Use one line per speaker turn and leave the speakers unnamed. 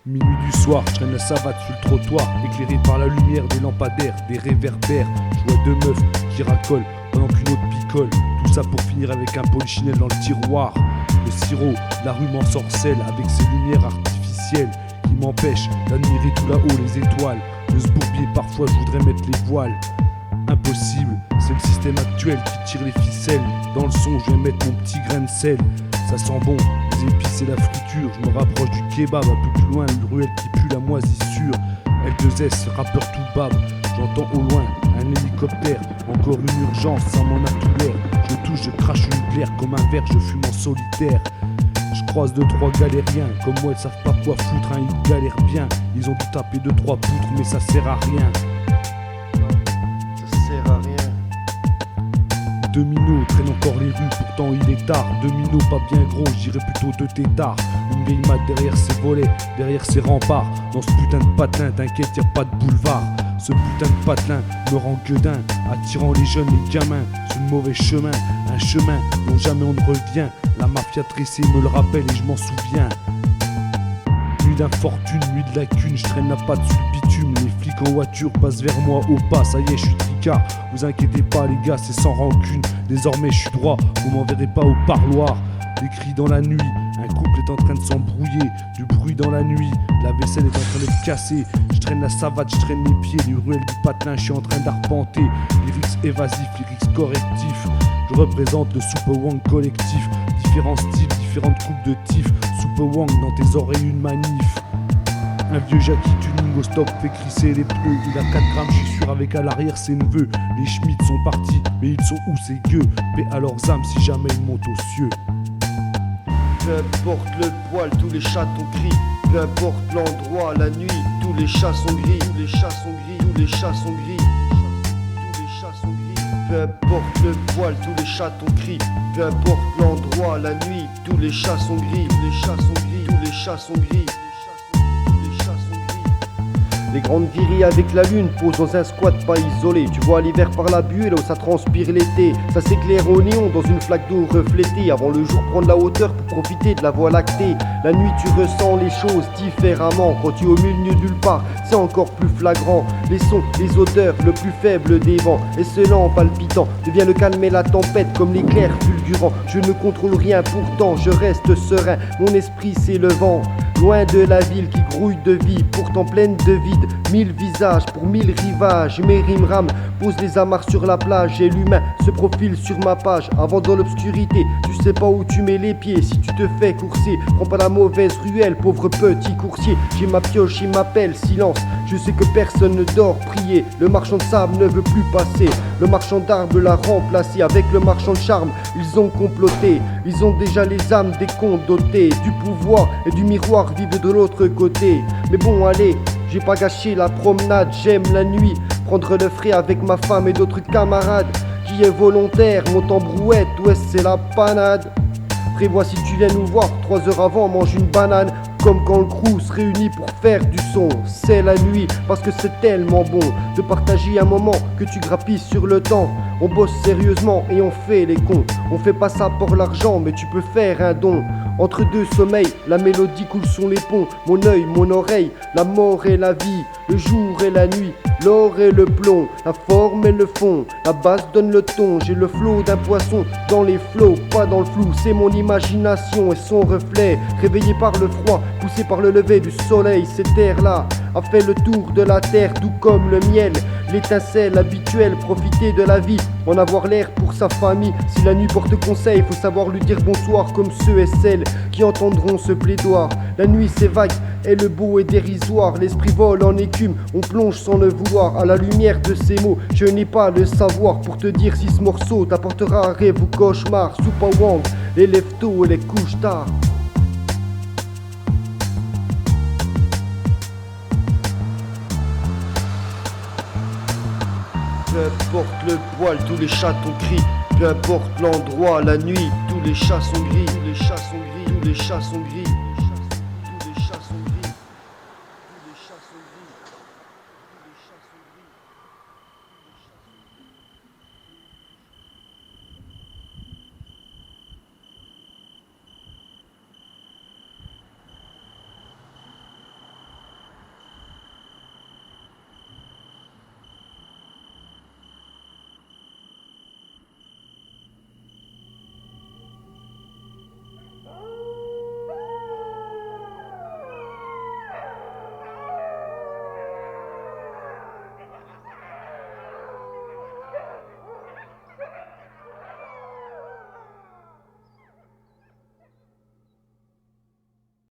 Minuit du soir, je traîne la savate sur le trottoir, éclairé par la lumière des lampadaires, des réverbères. Je vois deux meufs qui racolent pendant qu'une autre picole. Tout ça pour finir avec un polichinelle dans le tiroir. Le sirop, la rue m'ensorcelle avec ses lumières artificielles qui m'empêchent d'admirer tout là-haut les étoiles. De se bourbier, parfois je voudrais mettre les voiles. Impossible, c'est le système actuel qui tire les ficelles. Dans le son, je vais mettre mon petit grain de sel. Ça sent bon, les épices et la friture. Je me rapproche du kebab, un peu plus loin, une ruelle qui pue la moisissure. L2S, rappeur tout bab. J'entends au loin un hélicoptère. Encore une urgence, ça m'en a tout l'air. Je touche, je crache une glaire comme un verre, je fume en solitaire. Je croise 2-3 galériens, comme moi ils savent pas quoi foutre, hein, ils galèrent bien. Ils ont dû taper 2-3 poutres, mais ça sert à rien.
Ça sert à rien.
Deux minots traînent encore les rues, pourtant il est tard. Deux minots pas bien gros, j'irais plutôt deux têtards. Une vieille mat derrière ses volets, derrière ses remparts. Dans ce putain de patelin, t'inquiète, y'a pas de boulevard. Ce putain de patelin me rend gueudin, attirant les jeunes, les gamins sur le mauvais chemin. Un chemin dont jamais on ne revient. La mafia tressée me le rappelle et je m'en souviens. Nuit d'infortune, nuit de lacune, je traîne la patte sous le bitume. Les flics en voiture passent vers moi au pas, ça y est, je suis tricard. Vous inquiétez pas les gars, c'est sans rancune. Désormais je suis droit, vous m'enverrez pas au parloir. Des cris dans la nuit, un couple est en train de s'embrouiller. Du bruit dans la nuit, la vaisselle est en train d'être cassée. Je traîne la savate, je traîne les pieds, les ruelles du patelin, je suis en train d'arpenter. Lyrics évasifs, lyrics correctifs. Je représente le Super Wang collectif. Différents styles, différentes coupes de tif. Super Wang dans tes oreilles une manif. Un vieux Jackie tuning au stop fait crisser les pneus. Il a 4 grammes, je suis sûr avec à l'arrière ses neveux. Les Schmitt sont partis, mais ils sont où ces gueux? Paix à leurs âmes si jamais ils montent aux cieux.
Peu importe le poil, tous les chatons crient. Peu importe l'endroit, la nuit, tous les chats sont gris. Tous les chats sont gris, tous les chats sont gris. Tous les chats sont gris. Peu importe le poil, tous les chatons crient. Peu importe l'endroit, la nuit, tous les chats sont gris. Tous les chats sont gris, tous les chats sont gris. Les grandes viries avec la lune posent dans un squat pas isolé. Tu vois l'hiver par la buée là où ça transpire l'été. Ça s'éclaire au néon dans une flaque d'eau reflétée. Avant le jour prendre la hauteur pour profiter de la voie lactée. La nuit tu ressens les choses différemment. Quand tu es au milieu nulle part c'est encore plus flagrant. Les sons, les odeurs, le plus faible des vents. Et ce lent palpitant devient le calme et la tempête comme l'éclair fulgurant. Je ne contrôle rien pourtant je reste serein. Mon esprit s'élevant loin de la ville qui grouille de vie, pourtant pleine de vide. 1000 visages pour 1000 rivages. Mes rimes rament, pose les amarres sur la plage. Et l'humain se profile sur ma page. Avant dans l'obscurité, tu sais pas où tu mets les pieds. Si tu te fais courser, prends pas la mauvaise ruelle, pauvre petit coursier. J'ai ma pioche, il m'appelle, silence. Je sais que personne ne dort, prier. Le marchand de sable ne veut plus passer. Le marchand d'arbres l'a remplacé. Avec le marchand de charme, ils ont comploté. Ils ont déjà les âmes des contes dotés. Du pouvoir et du miroir vivent de l'autre côté. Mais bon allez, j'ai pas gâché la promenade. J'aime la nuit, prendre le frais avec ma femme et d'autres camarades. Qui est volontaire, monte en brouette, ouais c'est la panade. Prévois si tu viens nous voir, 3 heures avant mange une banane. Comme quand le crew se réunit pour faire du son. C'est la nuit parce que c'est tellement bon de partager un moment que tu grappilles sur le temps. On bosse sérieusement et on fait les cons. On fait pas ça pour l'argent mais tu peux faire un don. Entre deux sommeils, la mélodie coule sur les ponts. Mon œil, mon oreille, la mort et la vie, le jour et la nuit, l'or et le plomb, la forme et le fond, la basse donne le ton. J'ai le flot d'un poisson dans les flots, pas dans le flou. C'est mon imagination et son reflet, réveillé par le froid, poussé par le lever du soleil. Cette terre-là a fait le tour de la terre, tout comme le miel. L'étincelle habituelle, profiter de la vie, en avoir l'air pour sa famille. Si la nuit porte conseil, faut savoir lui dire bonsoir comme ceux et celles qui entendront ce plaidoir. La nuit c'est vague et le beau est dérisoire. L'esprit vole en écume, on plonge sans le vouloir. À la lumière de ces mots, je n'ai pas le savoir pour te dire si ce morceau t'apportera un rêve ou cauchemar. Super Wang, les lève tôt et les couches tard. Peu importe le poil, tous les chatons crient. Peu importe l'endroit, la nuit, tous les chats sont gris. Tous les chats sont gris, tous les chats sont gris.